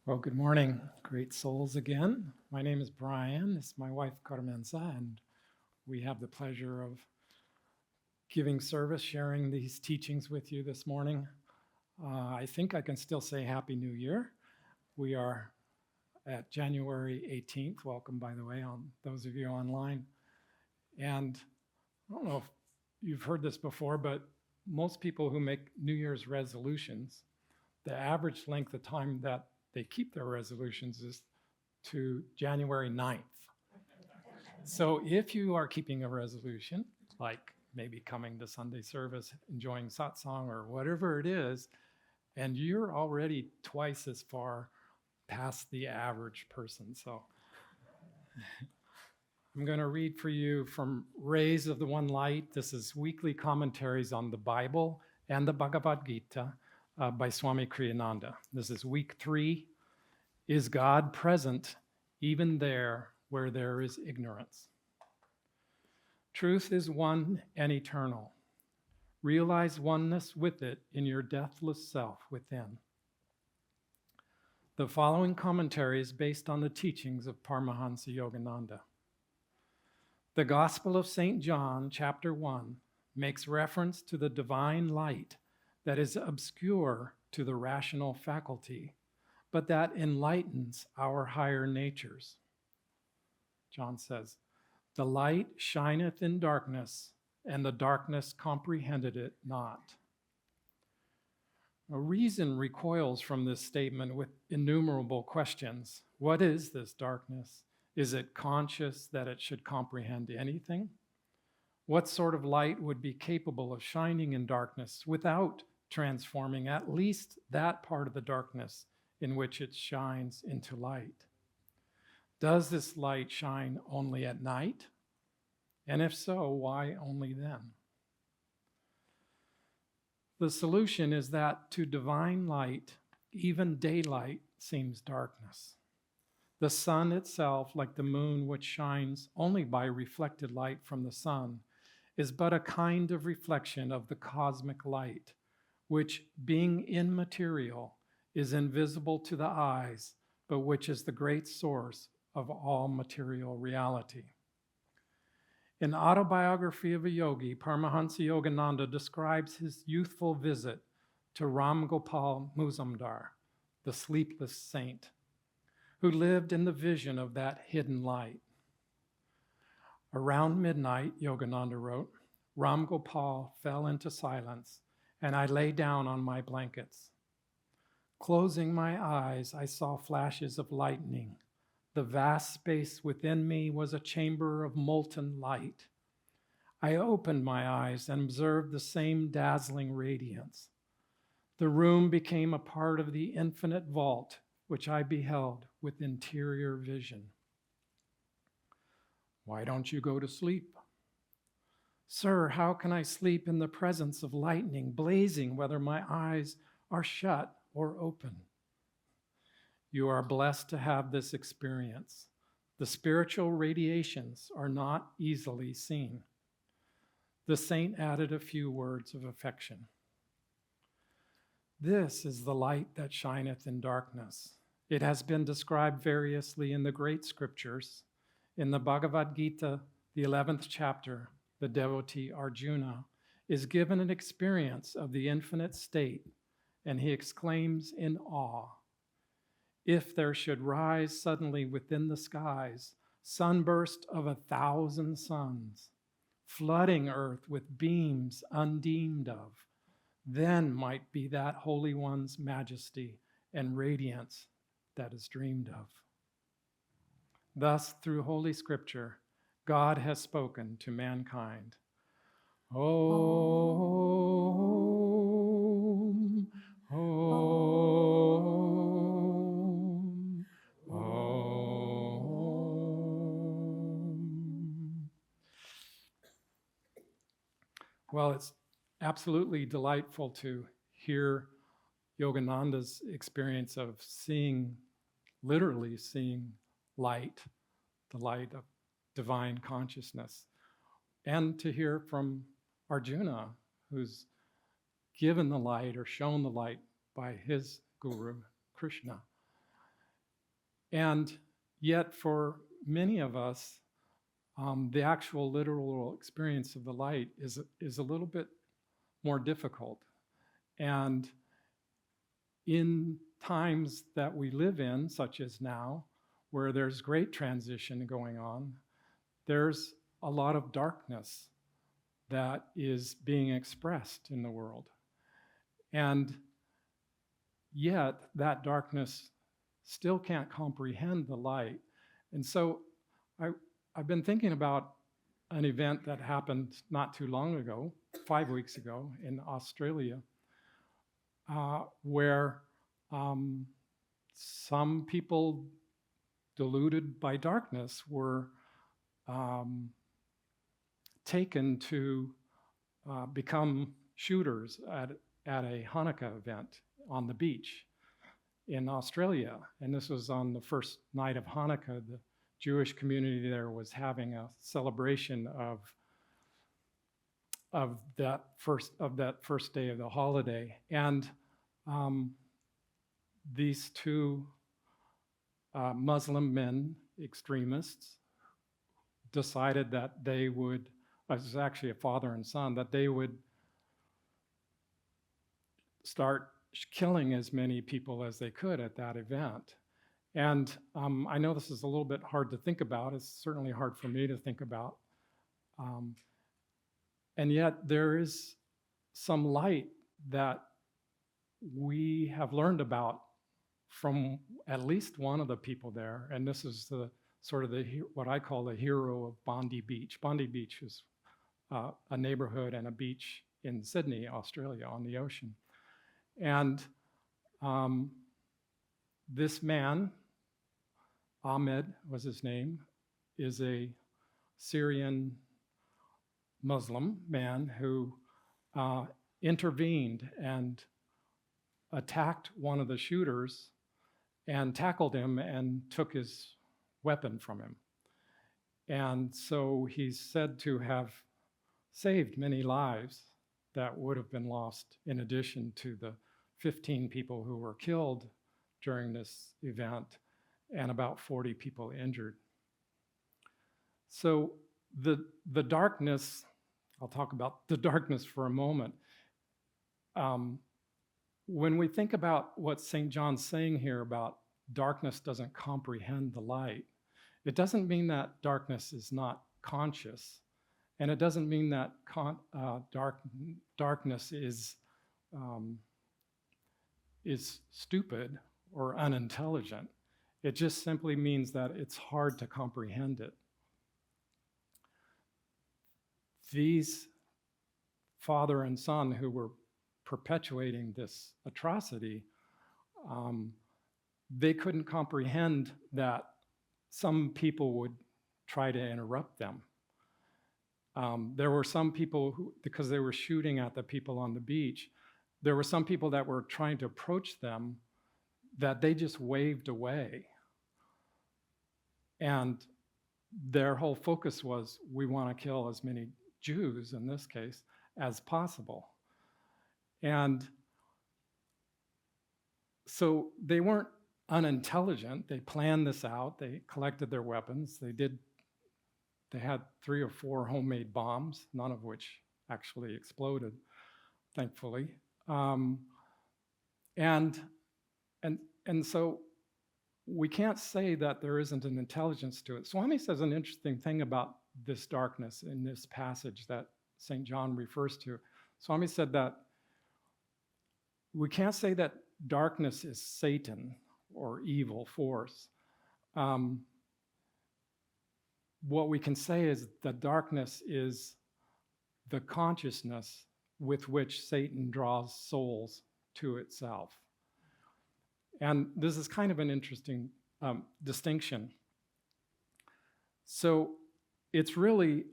Well, good morning, great souls again. My name is Bryan. This is my wife, Carmenza, and we have the pleasure of giving service, sharing these teachings with you this morning. I think I can still say Happy New Year. We are at January 18th. Welcome, by the way, on those of you online. And I don't know if you've heard this before, but most people who make New Year's resolutions, the average length of time that they keep their resolutions is to January 9th. So if you are keeping a resolution, like maybe coming to Sunday service, enjoying satsang or whatever it is, and you're already twice as far past the average person. So I'm going to read for you from Rays of the One Light. This is weekly commentaries on the Bible and the Bhagavad Gita by Swami Kriya-yoga. This is week 3. Is God present even there where there is ignorance? Truth is one and eternal. Realize oneness with it in your deathless self within. The following commentary is based on the teachings of Paramhansa Yogananda. The Gospel of St. John, chapter 1, makes reference to the divine light that is obscure to the rational faculty, but that enlightens our higher natures. John says, "The light shineth in darkness, and the darkness comprehended it not." A reason recoils from this statement with innumerable questions. What is this darkness? Is it conscious that it should comprehend anything? What sort of light would be capable of shining in darkness without transforming at least that part of the darkness in which it shines into light? Does this light shine only at night? And if so, why only then? The solution is that to divine light, even daylight seems darkness. The sun itself, like the moon, which shines only by reflected light from the sun, is but a kind of reflection of the cosmic light, which, being immaterial, is invisible to the eyes, but which is the great source of all material reality. In Autobiography of a Yogi, Paramhansa Yogananda describes his youthful visit to Ram Gopal Muzumdar, the sleepless saint, who lived in the vision of that hidden light. Around midnight, Yogananda wrote, Ram Gopal fell into silence, and I lay down on my blankets. Closing my eyes, I saw flashes of lightning. The vast space within me was a chamber of molten light. I opened my eyes and observed the same dazzling radiance. The room became a part of the infinite vault, which I beheld with interior vision. Why don't you go to sleep? Sir, how can I sleep in the presence of lightning blazing, whether my eyes are shut or open? You are blessed to have this experience. The spiritual radiations are not easily seen. The saint added a few words of affection. This is the light that shineth in darkness. It has been described variously in the great scriptures. In the Bhagavad Gita, the 11th chapter, the devotee Arjuna is given an experience of the infinite state, and he exclaims in awe, if there should rise suddenly within the skies sunburst of 1,000 suns, flooding earth with beams undeemed of, then might be that Holy One's majesty and radiance that is dreamed of. Thus, through Holy Scripture, God has spoken to mankind. Om, Om, Om. Well, it's absolutely delightful to hear Yogananda's experience of literally seeing light, the light of divine consciousness, and to hear from Arjuna, who's given the light or shown the light by his guru, Krishna. And yet for many of us, the actual literal experience of the light is a little bit more difficult. And in times that we live in, such as now, where there's great transition going on, there's a lot of darkness that is being expressed in the world. And yet that darkness still can't comprehend the light. And so I've been thinking about an event that happened not too long ago, 5 weeks ago in Australia, where some people deluded by darkness were taken to become shooters at a Hanukkah event on the beach in Australia. And this was on the first night of Hanukkah. The Jewish community there was having a celebration of that first day of the holiday. And these two Muslim men, extremists, decided that they would, it was actually a father and son, that they would start killing as many people as they could at that event. And I know this is a little bit hard to think about. It's certainly hard for me to think about. And yet there is some light that we have learned about from at least one of the people there. And this is the sort of what I call the hero of Bondi Beach. Bondi Beach is a neighborhood and a beach in Sydney, Australia, on the ocean. And this man, Ahmed was his name, is a Syrian Muslim man who intervened and attacked one of the shooters and tackled him and took his weapon from him. And so he's said to have saved many lives that would have been lost, in addition to the 15 people who were killed during this event and about 40 people injured. So the darkness, I'll talk about the darkness for a moment. When we think about what St. John's saying here about darkness doesn't comprehend the light, it doesn't mean that darkness is not conscious, and it doesn't mean that darkness is stupid or unintelligent. It just simply means that it's hard to comprehend it. These father and son who were perpetuating this atrocity, they couldn't comprehend that some people would try to interrupt them. There were some people who, because they were shooting at the people on the beach, there were some people that were trying to approach them that they just waved away. And their whole focus was, we want to kill as many Jews, in this case, as possible. And so they weren't unintelligent. They planned this out. They collected their weapons. They had 3 or 4 homemade bombs, none of which actually exploded, thankfully. And so we can't say that there isn't an intelligence to it. Swami says an interesting thing about this darkness in this passage that St. John refers to. Swami said that we can't say that darkness is Satan or evil force. What we can say is that darkness is the consciousness with which Satan draws souls to itself. And this is kind of an interesting distinction. So it's really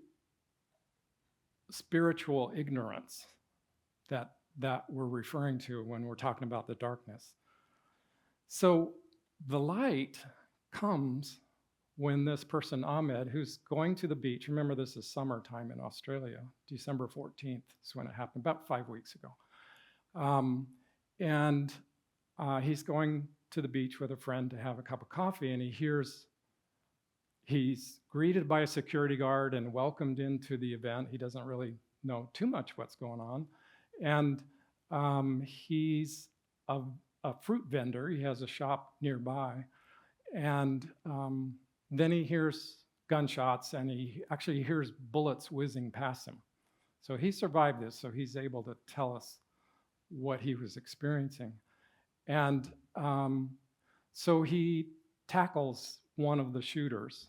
spiritual ignorance that we're referring to when we're talking about the darkness. So the light comes when this person, Ahmed, who's going to the beach, remember this is summertime in Australia, December 14th is when it happened, about 5 weeks ago. And he's going to the beach with a friend to have a cup of coffee, and he's greeted by a security guard and welcomed into the event. He doesn't really know too much what's going on. And he's a fruit vendor. He has a shop nearby. And then he hears gunshots, and he actually hears bullets whizzing past him. So he survived this, so he's able to tell us what he was experiencing. And so he tackles one of the shooters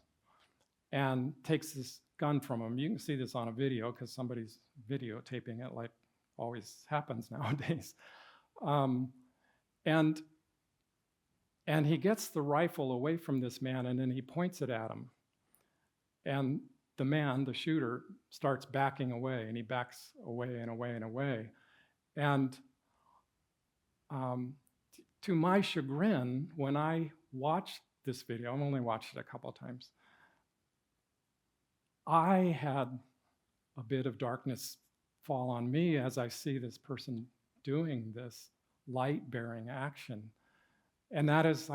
and takes this gun from him. You can see this on a video because somebody's videotaping it, like always happens nowadays. And he gets the rifle away from this man, and then he points it at him. And the man, the shooter, starts backing away, and he backs away and away and away. And to my chagrin, when I watched this video, I've only watched it a couple of times, I had a bit of darkness fall on me as I see this person doing this light-bearing action. And that is,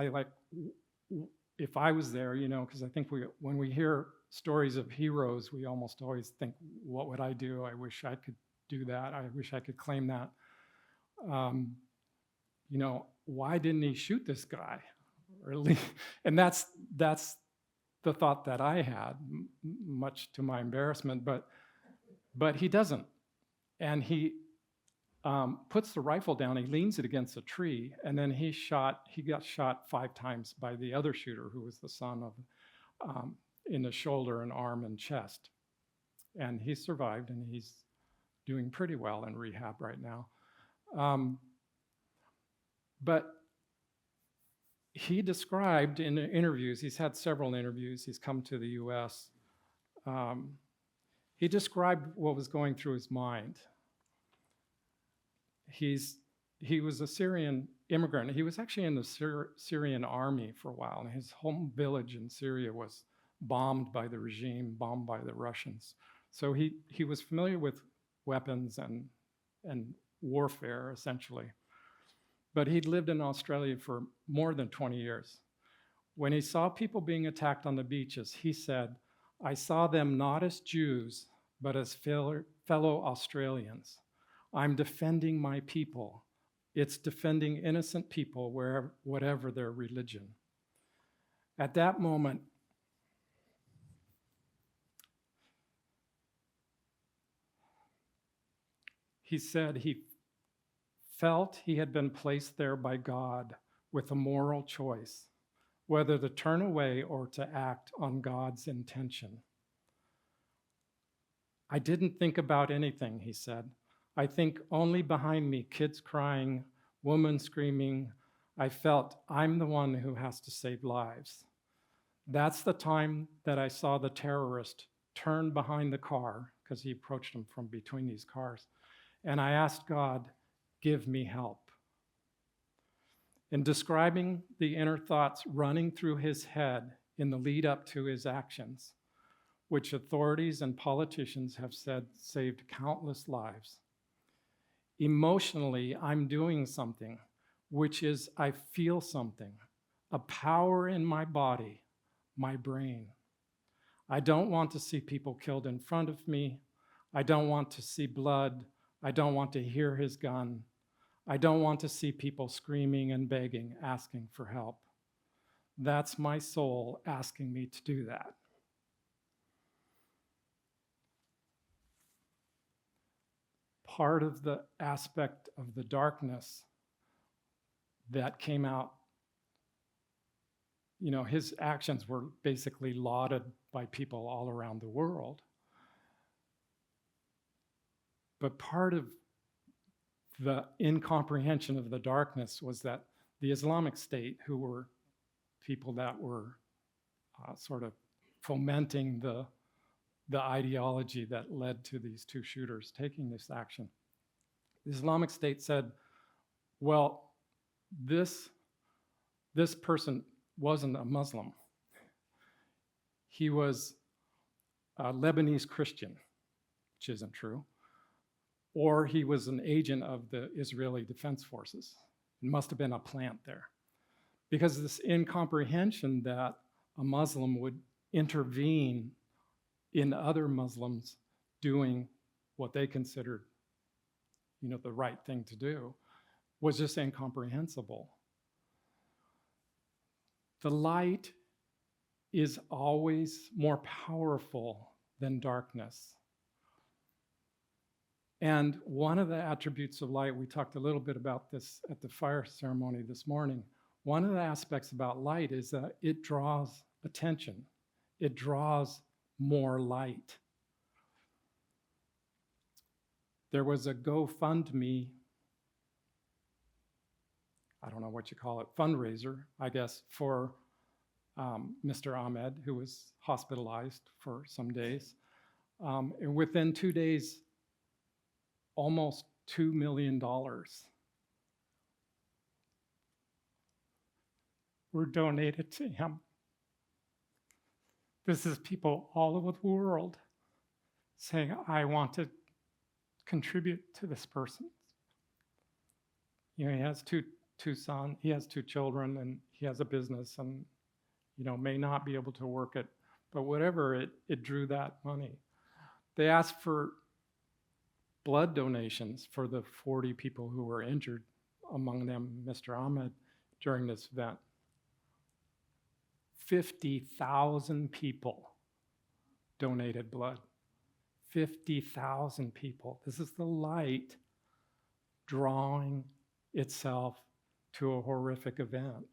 if I was there, because I think when we hear stories of heroes, we almost always think, what would I do? I wish I could do that. I wish I could claim that. Why didn't he shoot this guy? Or at least, and that's the thought that I had, much to my embarrassment, but he doesn't. And he puts the rifle down, he leans it against a tree, and then he got shot 5 times by the other shooter, who was the son of, in the shoulder and arm and chest. And he survived, and he's doing pretty well in rehab right now. But he described in interviews, he's had several interviews, he's come to the US, he described what was going through his mind. He was a Syrian immigrant. He was actually in the Syrian army for a while, and his home village in Syria was bombed by the regime, bombed by the Russians. So he was familiar with weapons and warfare, essentially. But he'd lived in Australia for more than 20 years. When he saw people being attacked on the beaches, he said, "I saw them not as Jews, but as fellow Australians. I'm defending my people. It's defending innocent people, whatever their religion." At that moment, he said he felt he had been placed there by God with a moral choice, whether to turn away or to act on God's intention. "I didn't think about anything," he said. "I think only behind me, kids crying, women screaming. I felt I'm the one who has to save lives. That's the time that I saw the terrorist turn behind the car," because he approached him from between these cars, "and I asked God, give me help." In describing the inner thoughts running through his head in the lead up to his actions, which authorities and politicians have said saved countless lives, emotionally, I'm doing something, which is I feel something, a power in my body, my brain. I don't want to see people killed in front of me. I don't want to see blood. I don't want to hear his gun. I don't want to see people screaming and begging, asking for help. That's my soul asking me to do that. Part of the aspect of the darkness that came out, his actions were basically lauded by people all around the world. But part of the incomprehension of the darkness was that the Islamic State, who were people that were sort of fomenting the ideology that led to these 2 shooters taking this action. The Islamic State said, well, this person wasn't a Muslim. He was a Lebanese Christian, which isn't true. Or he was an agent of the Israeli Defense Forces. It must have been a plant there. because this incomprehension that a Muslim would intervene in other Muslims doing what they considered, the right thing to do, was just incomprehensible. The light is always more powerful than darkness. And one of the attributes of light, we talked a little bit about this at the fire ceremony this morning. One of the aspects about light is that it draws attention. It draws more light. There was a GoFundMe, I don't know what you call it, fundraiser, I guess, for Mr. Ahmed, who was hospitalized for some days. And within 2 days, almost $2 million were donated to him. This is people all over the world saying, I want to contribute to this person. He has two sons, he has 2 children, and he has a business, and may not be able to work it, but whatever, it drew that money. They asked for blood donations for the 40 people who were injured, among them Mr. Ahmed, during this event. 50,000 people donated blood. 50,000 people. This is the light drawing itself to a horrific event.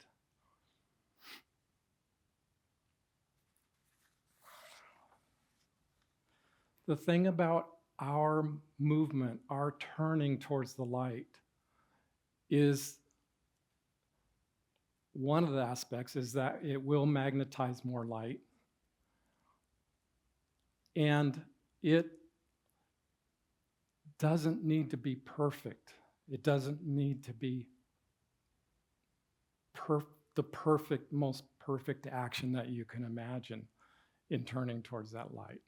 The thing about our movement, our turning towards the light, is one of the aspects is that it will magnetize more light. And it doesn't need to be perfect. It doesn't need to be the perfect, most perfect action that you can imagine in turning towards that light.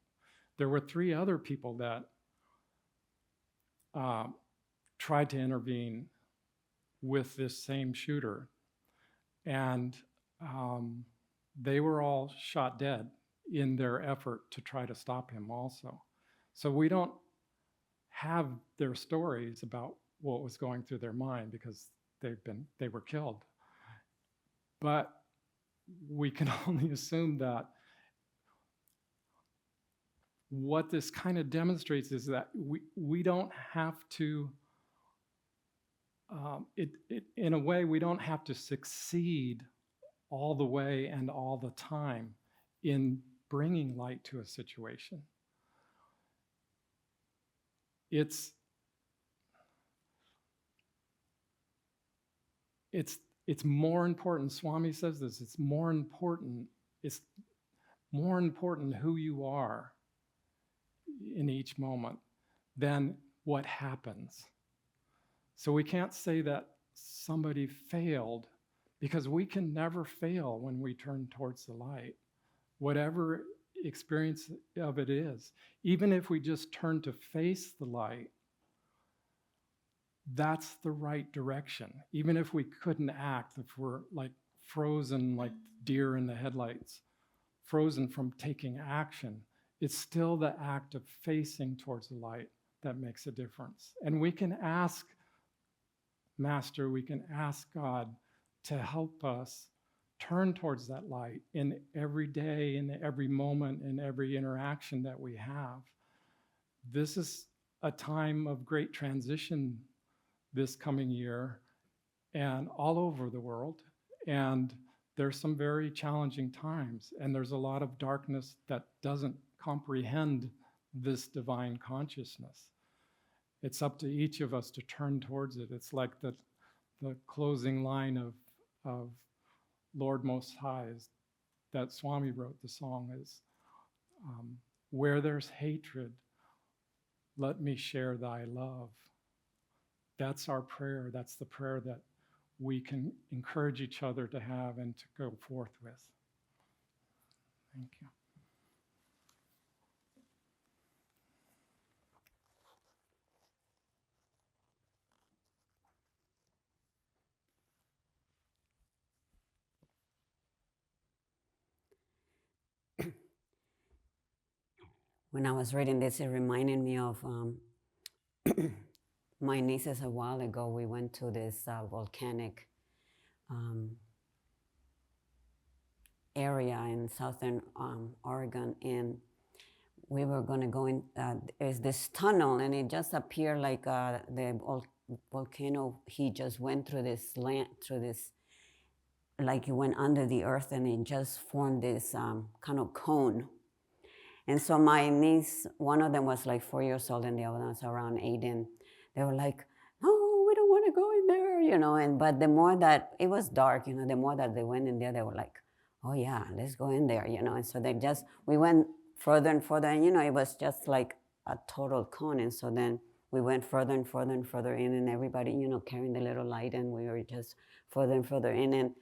There were 3 other people that tried to intervene with this same shooter, and they were all shot dead in their effort to try to stop him also. So we don't have their stories about what was going through their mind because they were killed. But we can only assume that what this kind of demonstrates is that we don't have to, in a way, we don't have to succeed all the way and all the time in bringing light to a situation. It's more important, Swami says this, it's more important who you are in each moment than what happens. So we can't say that somebody failed, because we can never fail when we turn towards the light, whatever experience of it is. Even if we just turn to face the light, that's the right direction. Even if we couldn't act, if we're like frozen like deer in the headlights, frozen from taking action, it's still the act of facing towards the light that makes a difference. And we can ask Master, we can ask God to help us turn towards that light in every day, in every moment, in every interaction that we have. This is a time of great transition this coming year and all over the world. And there's some very challenging times, and there's a lot of darkness that doesn't comprehend this divine consciousness. It's up to each of us to turn towards it. It's like the closing line of Lord Most High, that Swami wrote the song, is where there's hatred, let me share thy love. That's our prayer. That's the prayer that we can encourage each other to have and to go forth with. Thank you. when I was reading this, it reminded me of my nieces a while ago. We went to this volcanic area in southern Oregon, and we were going to go in. There's this tunnel, and it just appeared like the volcano. He just went through this land, like it went under the earth, and it just formed this kind of cone. And so my niece, one of them was like 4 years old, and the other one was around 8, and they were like, "No, we don't want to go in there," And but the more that it was dark, the more that they went in there, they were like, "Oh yeah, let's go in there," And so we went further and further, and it was just like a total cone. And so then we went further and further and further in, and everybody, carrying the little light, and we were just further and further in, and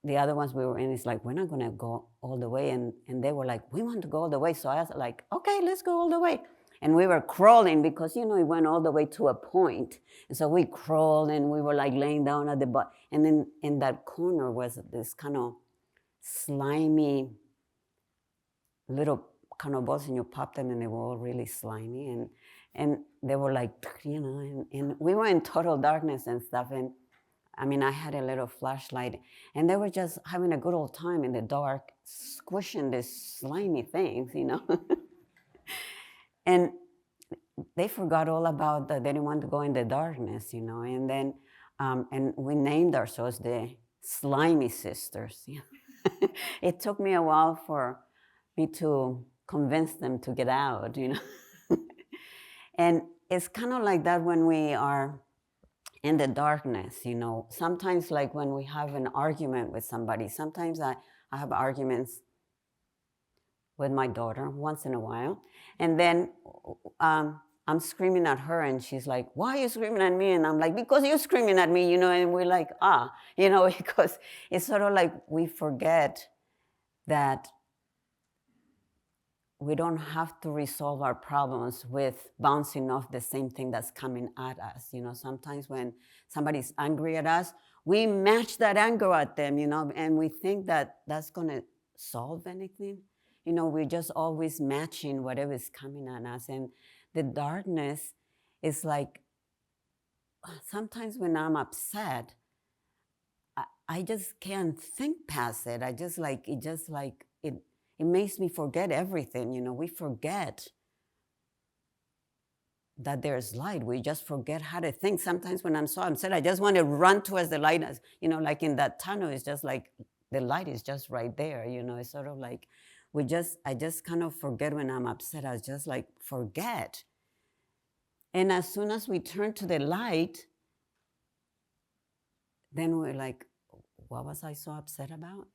the other ones we were in, it's like, we're not going to go all the way. And they were like, we want to go all the way. So I was like, okay, let's go all the way. And we were crawling because, it went all the way to a point. And so we crawled, and we were like laying down at the bottom. And then in that corner was this kind of slimy little kind of balls, and you pop them, and they were all really slimy. And they were like, and we were in total darkness and stuff. And I mean, I had a little flashlight, and they were just having a good old time in the dark, squishing these slimy things, And they forgot all about that. They didn't want to go in the darkness, And then, and we named ourselves the Slimy Sisters. It took me a while for me to convince them to get out, And it's kind of like that when we are in the darkness, Sometimes, like when we have an argument with somebody, sometimes I have arguments with my daughter once in a while, and then I'm screaming at her, and she's like, "Why are you screaming at me?" And I'm like, "Because you're screaming at me," And we're like, because it's sort of like we forget that we don't have to resolve our problems with bouncing off the same thing that's coming at us. Sometimes when somebody's angry at us, we match that anger at them, and we think that that's going to solve anything. We're just always matching whatever is coming at us. And the darkness is like, sometimes when I'm upset, I just can't think past it. It makes me forget everything. We forget that there's light. We just forget how to think. Sometimes when I'm so upset, I just want to run towards the light. Like in that tunnel, it's just like the light is just right there. It's sort of like I just kind of forget when I'm upset. I just like forget. And as soon as we turn to the light, then we're like, what was I so upset about?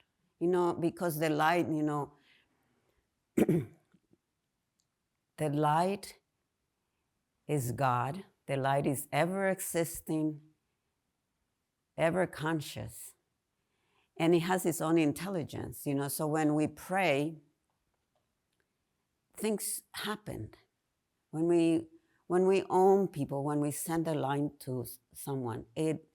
Because the light, the light is God. The light is ever existing, ever conscious, and it has its own intelligence. So when we pray, things happen. When we own people, when we send a line to someone, it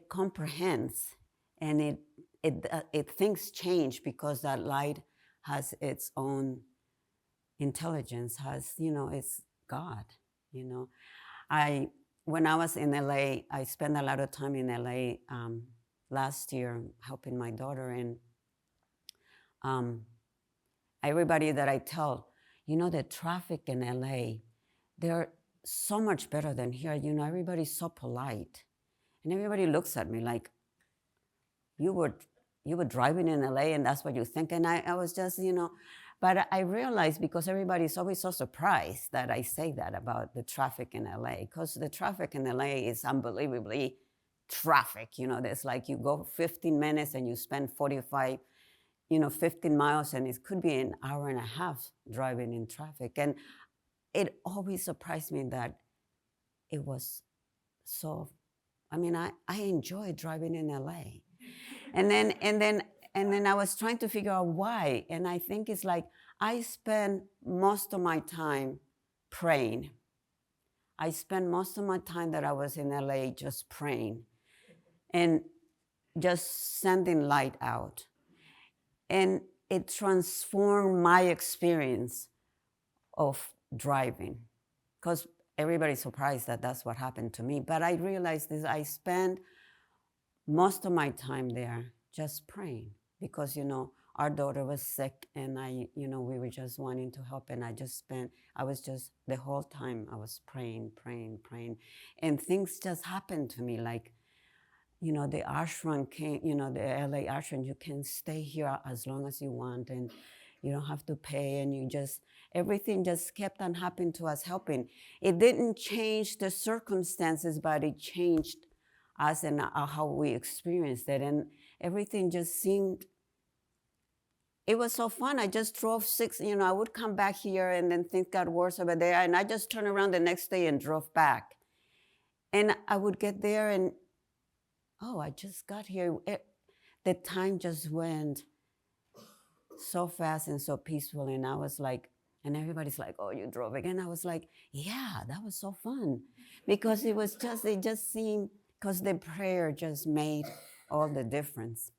comprehends, and it things change because that light has its own intelligence, it's God. When I was in LA, I spent a lot of time in LA last year helping my daughter, and everybody that I tell, the traffic in LA, they're so much better than here. Everybody's so polite, and everybody looks at me like, you were driving in LA, and that's what you think. And I was just, but I realized, because everybody's always so surprised that I say that about the traffic in LA, because the traffic in LA is unbelievably traffic. There's like, you go 15 minutes and you spend 15 miles, and it could be an hour and a half driving in traffic. And it always surprised me that it was so, I enjoy driving in LA. And then I was trying to figure out why. And I think it's like, I spend most of my time praying. I spent most of my time that I was in LA just praying and just sending light out. And it transformed my experience of driving, because everybody's surprised that that's what happened to me. But I realized this, I spent most of my time there just praying, because, our daughter was sick, and we were just wanting to help. And I was just, the whole time I was praying. And things just happened to me. Like, the ashram came, the LA ashram, you can stay here as long as you want, and you don't have to pay. And everything just kept on happening to us, helping. It didn't change the circumstances, but it changed us and how we experienced it. And everything just seemed, it was so fun. I just drove I would come back here and then things got worse over there. And I just turned around the next day and drove back. And I would get there and, I just got here. The time just went so fast and so peaceful. And I was like, and everybody's like, oh, you drove again? I was like, yeah, that was so fun. Because it just seemed, because the prayer just made all the difference.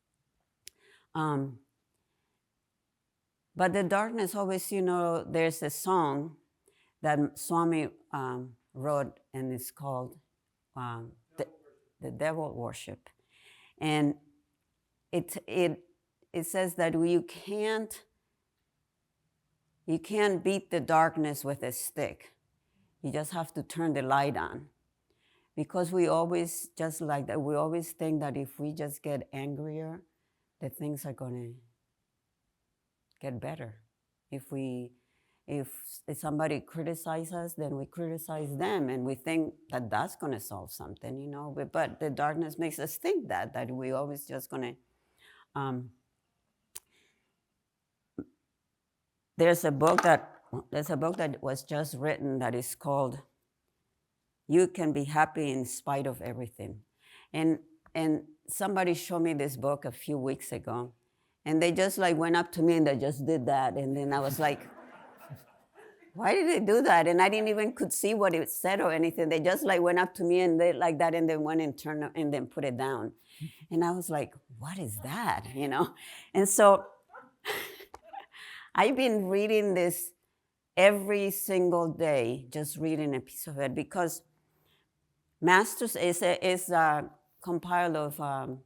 But the darkness always, there's a song that Swami wrote, and it's called the Devil Worship. And it says that you can't beat the darkness with a stick. You just have to turn the light on. Because we always, just like that, we always think that if we just get angrier, that things are going to get better. If somebody criticizes us, then we criticize them, and we think that that's going to solve something, But the darkness makes us think that we always just going to. There's a book that was just written that is called "You Can Be Happy in Spite of Everything," and somebody showed me this book a few weeks ago. And they just went up to me and they just did that. And then I was like, why did they do that? And I didn't even could see what it said or anything. They just went up to me and they like that, and then went and turned and then put it down. And I was like, what is that? And so I've been reading this every single day, just reading a piece of it, because Masters is a compile of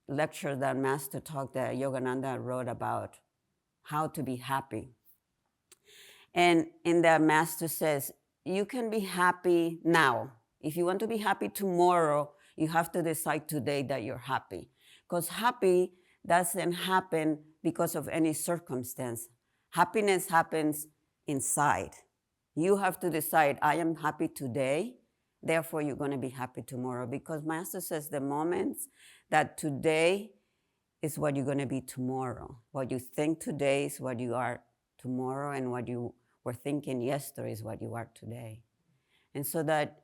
lecture that Master talk that Yogananda wrote about how to be happy. And in that, Master says, you can be happy now. If you want to be happy tomorrow, you have to decide today that you're happy. Because happy doesn't happen because of any circumstance. Happiness happens inside. You have to decide, I am happy today, therefore you're going to be happy tomorrow. Because Master says the moments that today is what you're going to be tomorrow. What you think today is what you are tomorrow, and what you were thinking yesterday is what you are today. And so that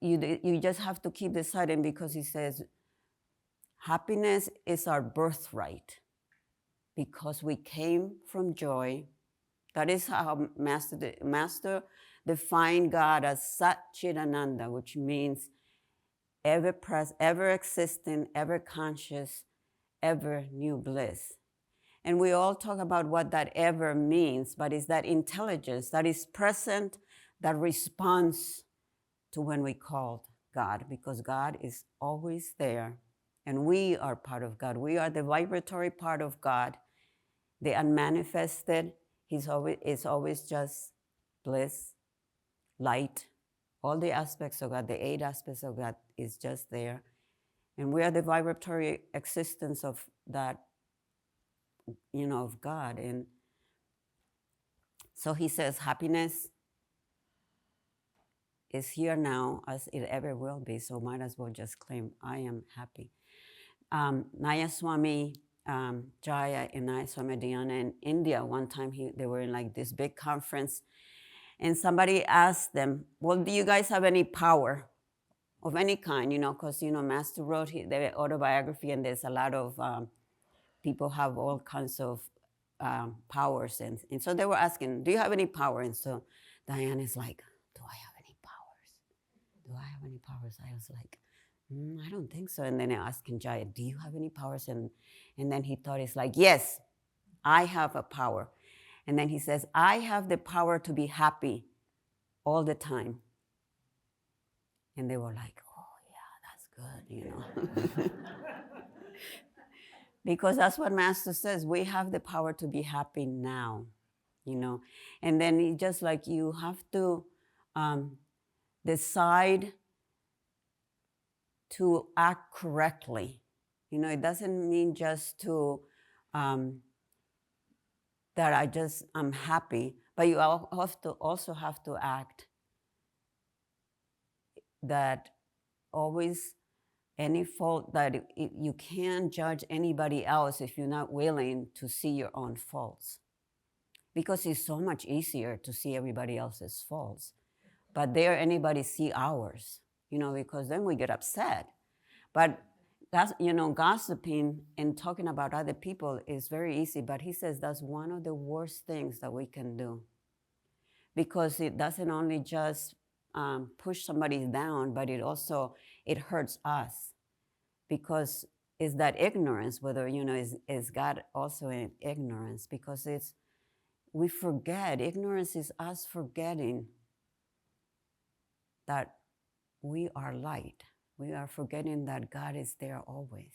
you just have to keep deciding, because he says happiness is our birthright, because we came from joy. That is how Master defined God as Satchidananda, which means ever present, ever existing, ever conscious, ever new bliss. And we all talk about what that ever means, but it's that intelligence that is present, that responds to when we call God, because God is always there, and we are part of God. We are the vibratory part of God, the unmanifested. It's always just bliss, light, all the aspects of God, the 8 aspects of God is just there. And we are the vibratory existence of that, of God. And so he says happiness is here now as it ever will be. So might as well just claim, I am happy. Naya Swami Jaya and Naya Swami Dhyana in India, one time they were in this big conference, and somebody asked them, well, do you guys have any power of any kind? Because, Master wrote the autobiography, and there's a lot of people have all kinds of powers. And so they were asking, do you have any power? And so Diane is like, do I have any powers? Do I have any powers? I was like, I don't think so. And then I asked Jaya, do you have any powers? And then he thought, it's like, yes, I have a power. And then he says, I have the power to be happy all the time. And they were like, oh, yeah, that's good, Because that's what Master says. We have the power to be happy now, And then he just like you have to decide to act correctly. It doesn't mean just to that I'm happy, but you also have to act that always any fault that you can't judge anybody else if you're not willing to see your own faults, because it's so much easier to see everybody else's faults, but dare anybody see ours, because then we get upset. But that's, gossiping and talking about other people is very easy, but he says that's one of the worst things that we can do, because it doesn't only just push somebody down, but it hurts us, because it's that ignorance, whether, is God also in ignorance, because we forget. Ignorance is us forgetting that we are light. We are forgetting that God is there always.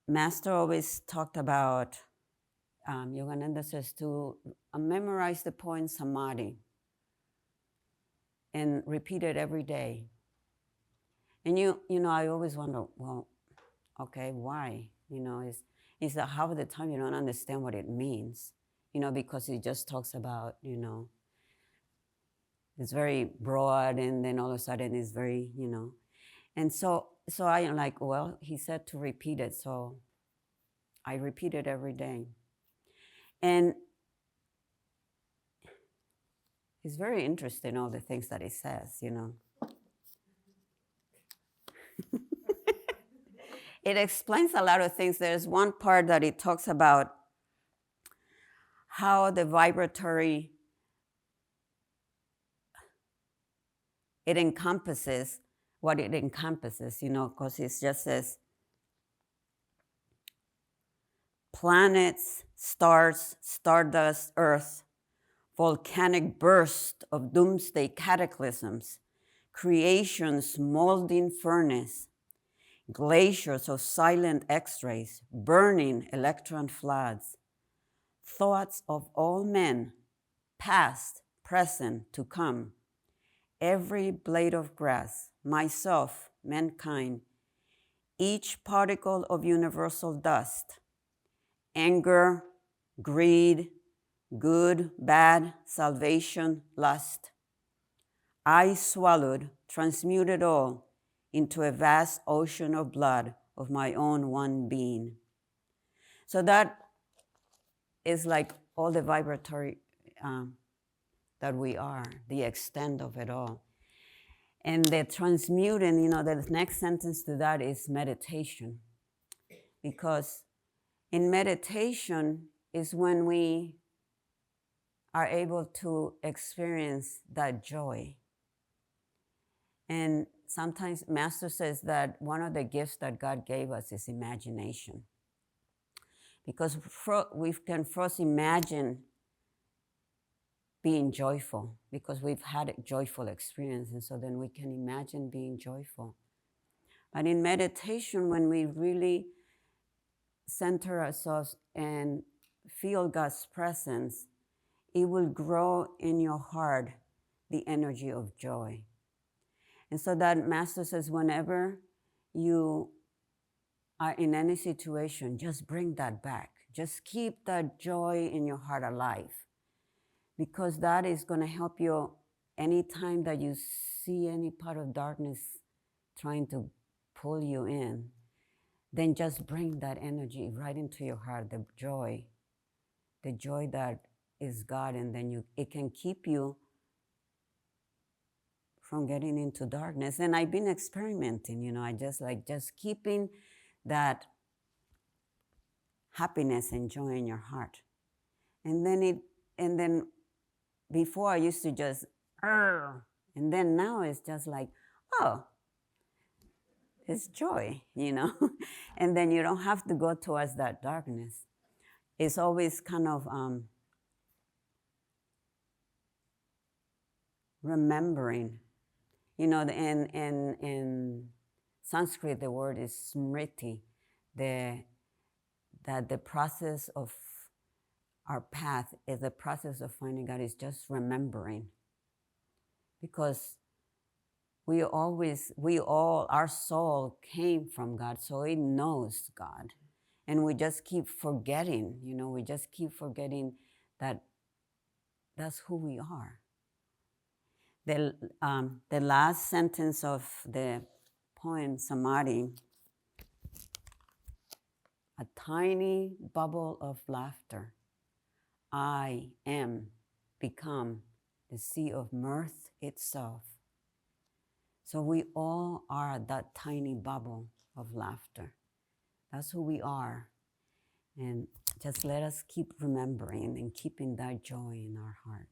Master always talked about, Yogananda says, to memorize the point samadhi and repeat it every day. And I always wonder, well, okay, why? Is that half of the time you don't understand what it means, because it just talks about, it's very broad, and then all of a sudden it's very, And so I am like, well, he said to repeat it, so I repeat it every day. And it's very interesting, all the things that he says, It explains a lot of things. There's one part that it talks about how the vibratory, it encompasses what it encompasses, because it just says planets, stars, stardust, earth, volcanic burst of doomsday cataclysms, creation's molding furnace, glaciers of silent x-rays, burning electron floods, thoughts of all men, past, present, to come, every blade of grass, myself, mankind, each particle of universal dust, anger, greed, good, bad, salvation, lust. I swallowed, transmuted all into a vast ocean of blood of my own one being. So that is like all the vibratory that we are, the extent of it all. And the transmuting, the next sentence to that is meditation. Because in meditation is when we are able to experience that joy. And sometimes Master says that one of the gifts that God gave us is imagination. Because we can first imagine being joyful, because we've had a joyful experience, and so then we can imagine being joyful. But in meditation, when we really center ourselves and feel God's presence, it will grow in your heart the energy of joy. And so that Master says, whenever you are in any situation, just bring that back. Just keep that joy in your heart alive, because that is going to help you anytime that you see any part of darkness trying to pull you in. Then just bring that energy right into your heart, the joy that is God, and then it can keep you from getting into darkness. And I've been experimenting, I just keeping that happiness and joy in your heart. And then before I used to just, and then now it's just like, oh, His joy, you know. And then you don't have to go towards that darkness. It's always kind of remembering. You know, in Sanskrit, the word is smriti, that the process of our path is the process of finding God is just remembering. Because our soul came from God, so it knows God. And we just keep forgetting, you know, we just keep forgetting that that's who we are. The last sentence of the poem, Samadhi, a tiny bubble of laughter, I am become the sea of mirth itself. So we all are that tiny bubble of laughter. That's who we are. And just let us keep remembering and keeping that joy in our hearts.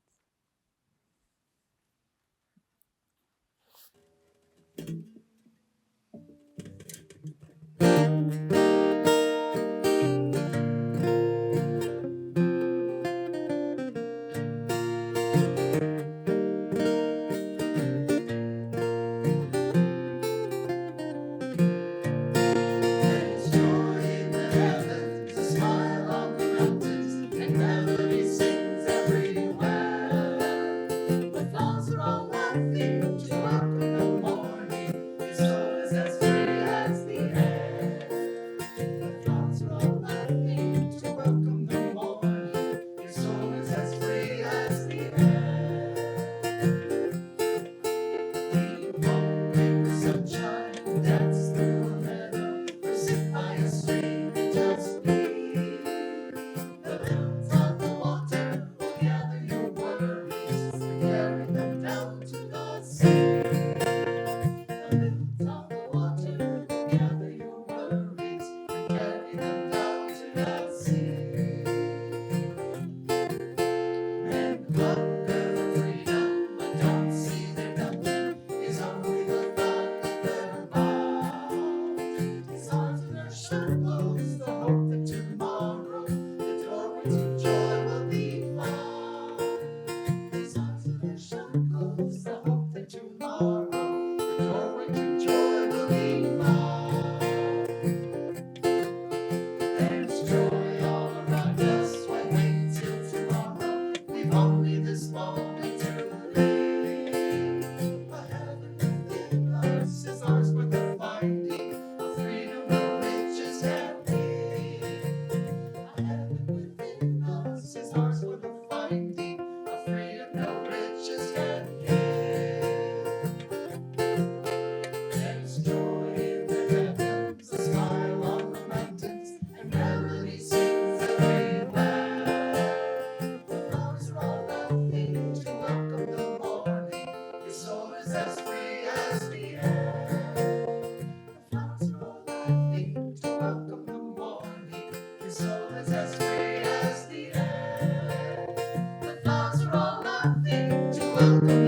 Welcome